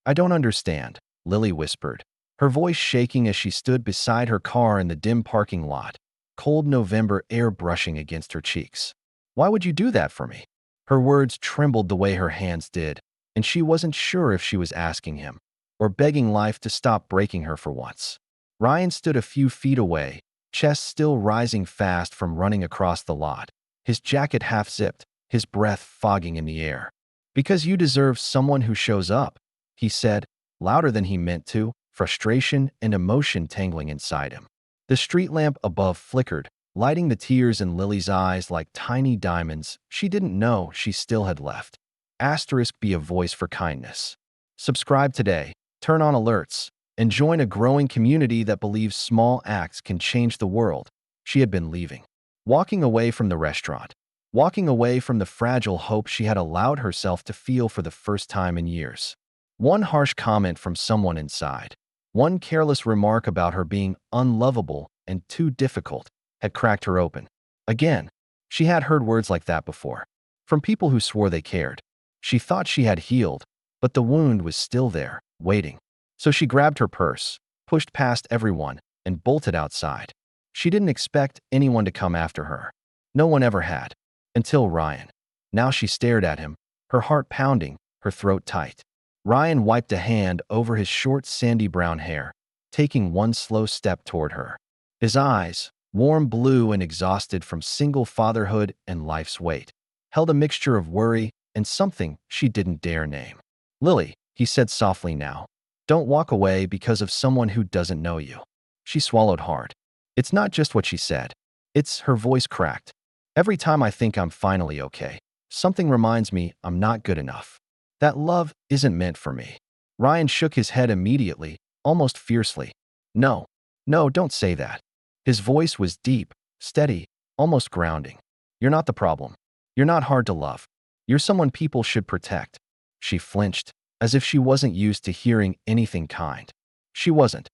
I don't understand, Lily whispered, her voice shaking as she stood beside her car in the dim parking lot, cold November air brushing against her cheeks. Why would you do that for me? Her words trembled the way her hands did, and she wasn't sure if she was asking him or begging life to stop breaking her for once. Ryan stood a few feet away, chest still rising fast from running across the lot, his jacket half-zipped, his breath fogging in the air. Because you deserve someone who shows up, he said, louder than he meant to, frustration and emotion tangling inside him. The street lamp above flickered, lighting the tears in Lily's eyes like tiny diamonds she didn't know she still had left. Asterisk be a voice for kindness. Subscribe today, turn on alerts, and join a growing community that believes small acts can change the world. She had been leaving. Walking away from the restaurant. Walking away from the fragile hope she had allowed herself to feel for the first time in years. One harsh comment from someone inside, one careless remark about her being unlovable and too difficult, had cracked her open. Again, she had heard words like that before, from people who swore they cared. She thought she had healed, but the wound was still there, waiting. So she grabbed her purse, pushed past everyone, and bolted outside. She didn't expect anyone to come after her. No one ever had. Until Ryan. Now she stared at him, her heart pounding, her throat tight. Ryan wiped a hand over his short sandy brown hair, taking one slow step toward her. His eyes, warm blue and exhausted from single fatherhood and life's weight, held a mixture of worry and something she didn't dare name. Lily, he said softly now, don't walk away because of someone who doesn't know you. She swallowed hard. It's not just what she said. It's her voice cracked. Every time I think I'm finally okay, something reminds me I'm not good enough. That love isn't meant for me. Ryan shook his head immediately, almost fiercely. No, no, don't say that. His voice was deep, steady, almost grounding. You're not the problem. You're not hard to love. You're someone people should protect. She flinched, as if she wasn't used to hearing anything kind. She wasn't.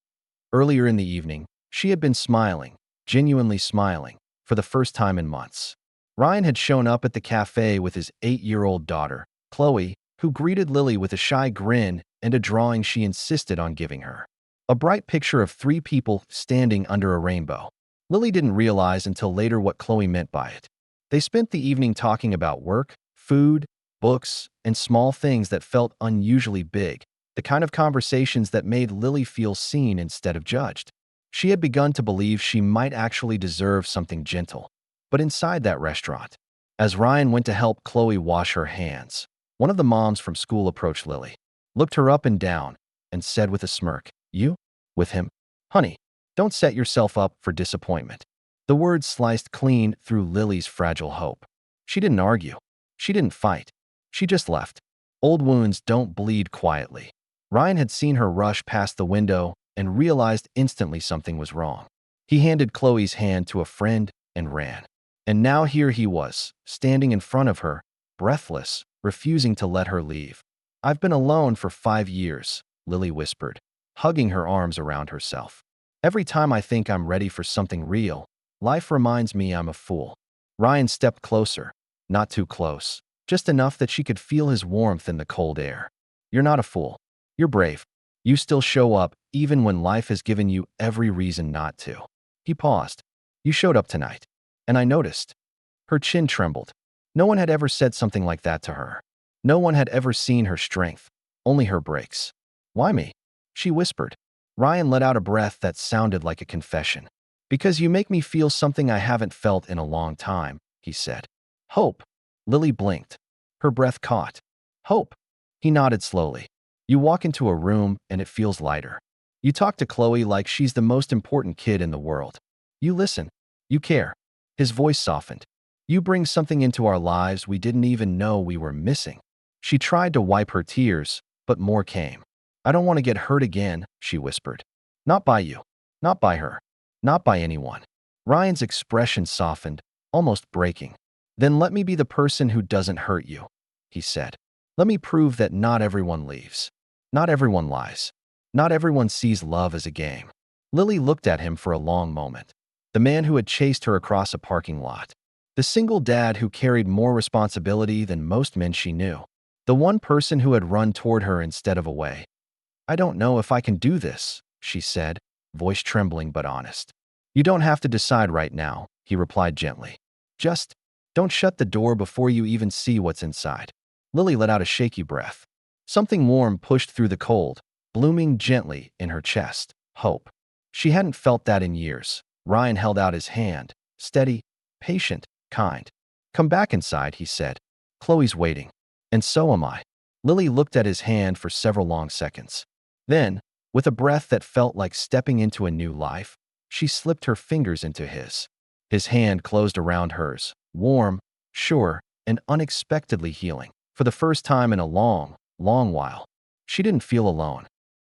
Earlier in the evening, she had been smiling, genuinely smiling, for the first time in months. Ryan had shown up at the cafe with his 8-year-old daughter, Chloe, who greeted Lily with a shy grin and a drawing she insisted on giving her. A bright picture of 3 people standing under a rainbow. Lily didn't realize until later what Chloe meant by it. They spent the evening talking about work, food, books, and small things that felt unusually big, the kind of conversations that made Lily feel seen instead of judged. She had begun to believe she might actually deserve something gentle. But inside that restaurant, as Ryan went to help Chloe wash her hands, one of the moms from school approached Lily, looked her up and down, and said with a smirk, "You? With him? Honey, don't set yourself up for disappointment." The words sliced clean through Lily's fragile hope. She didn't argue. She didn't fight. She just left. Old wounds don't bleed quietly. Ryan had seen her rush past the window and realized instantly something was wrong. He handed Chloe's hand to a friend and ran. And now here he was, standing in front of her, breathless, refusing to let her leave. "I've been alone for 5 years," Lily whispered, hugging her arms around herself. "Every time I think I'm ready for something real, life reminds me I'm a fool." Ryan stepped closer, not too close, just enough that she could feel his warmth in the cold air. "You're not a fool. You're brave. You still show up even when life has given you every reason not to." He paused. "You showed up tonight. And I noticed." Her chin trembled. No one had ever said something like that to her. No one had ever seen her strength, only her breaks. "Why me?" she whispered. Ryan let out a breath that sounded like a confession. "Because you make me feel something I haven't felt in a long time," he said. "Hope." Lily blinked. Her breath caught. "Hope." He nodded slowly. "You walk into a room and it feels lighter. You talk to Chloe like she's the most important kid in the world. You listen. You care." His voice softened. "You bring something into our lives we didn't even know we were missing." She tried to wipe her tears, but more came. "I don't want to get hurt again," she whispered. "Not by you. Not by her. Not by anyone." Ryan's expression softened, almost breaking. "Then let me be the person who doesn't hurt you," he said. "Let me prove that not everyone leaves. Not everyone lies. Not everyone sees love as a game." Lily looked at him for a long moment. The man who had chased her across a parking lot. The single dad who carried more responsibility than most men she knew. The one person who had run toward her instead of away. I don't know if I can do this, she said, voice trembling but honest. You don't have to decide right now, he replied gently. Just don't shut the door before you even see what's inside. Lily let out a shaky breath. Something warm pushed through the cold, blooming gently in her chest. Hope. She hadn't felt that in years. Ryan held out his hand, steady, patient, kind. Come back inside, he said. Chloe's waiting. And so am I. Lily looked at his hand for several long seconds. Then, with a breath that felt like stepping into a new life, she slipped her fingers into his. His hand closed around hers, warm, sure, and unexpectedly healing. For the first time in a long, long while, she didn't feel alone.